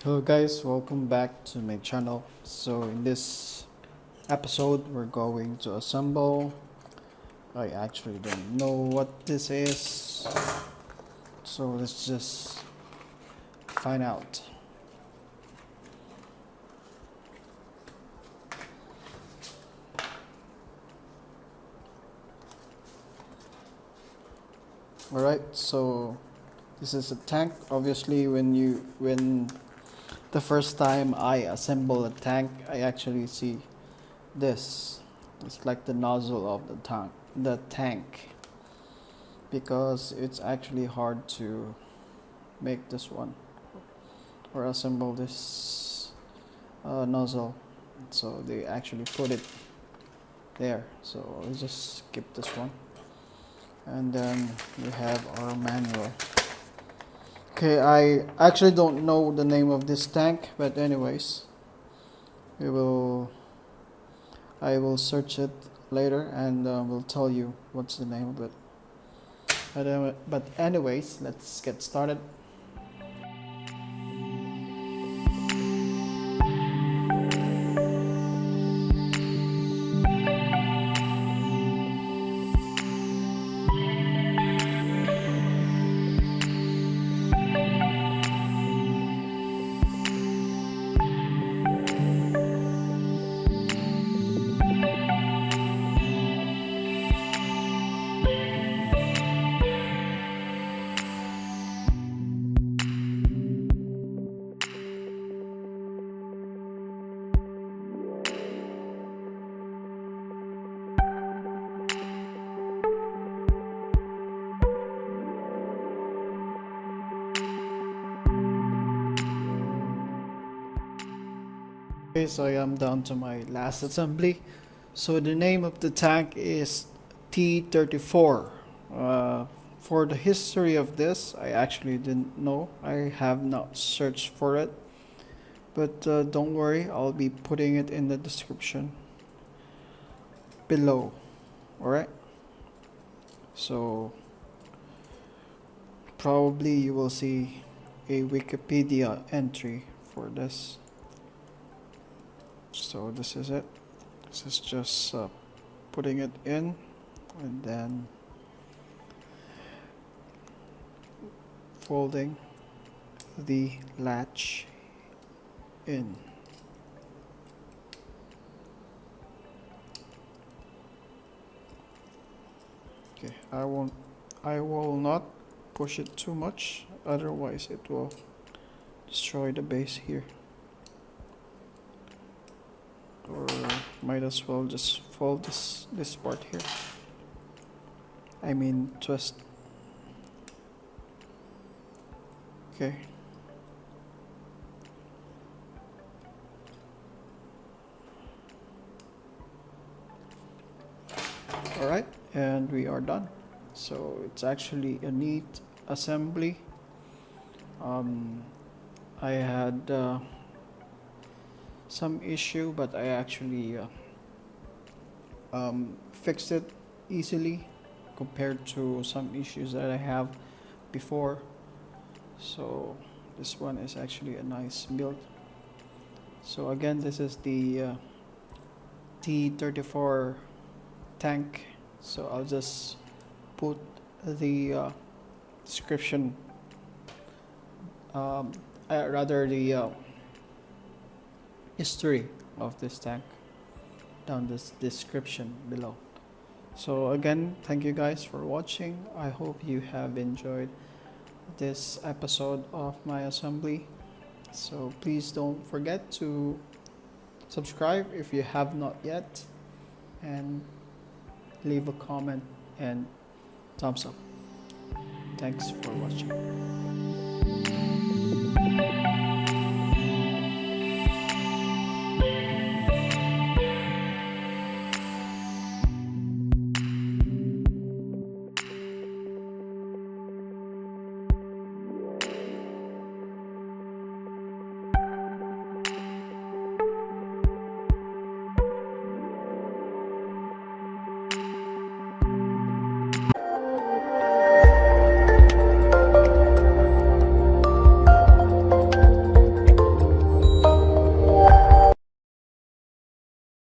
Hello guys, welcome back to my channel. So in this episode we're going to assemble. I actually don't know what this is, so let's just find out. Alright, so this is a tank. Obviously when the first time I assemble a tank, I actually see this. It's like the nozzle of the tank, because it's actually hard to make this one or assemble this nozzle. So they actually put it there. So let's just skip this one, and then we have our manual. Okay, I actually don't know the name of this tank, but anyways, I will search it later and will tell you what's the name of it. But anyways, let's get started. Okay, so I am down to my last assembly. So the name of the tank is T34. For the history of this, I actually didn't know. I have not searched for it. But don't worry, I'll be putting it in the description below. Alright? So probably you will see a Wikipedia entry for this. So this is it. This is just putting it in and then folding the latch in. Okay, I will not push it too much, otherwise it will destroy the base here. Or might as well just fold this part here. I mean twist. Okay. Alright, and we are done. So it's actually a neat assembly. I had some issue, but I actually fixed it easily compared to some issues that I have before. So this one is actually a nice build. So again, this is the T34 tank. So I'll just put the description, rather the history of this tank down this description below. So again, thank you guys for watching. I hope you have enjoyed this episode of my assembly. So please don't forget to subscribe if you have not yet, and leave a comment and thumbs up. Thanks for watching.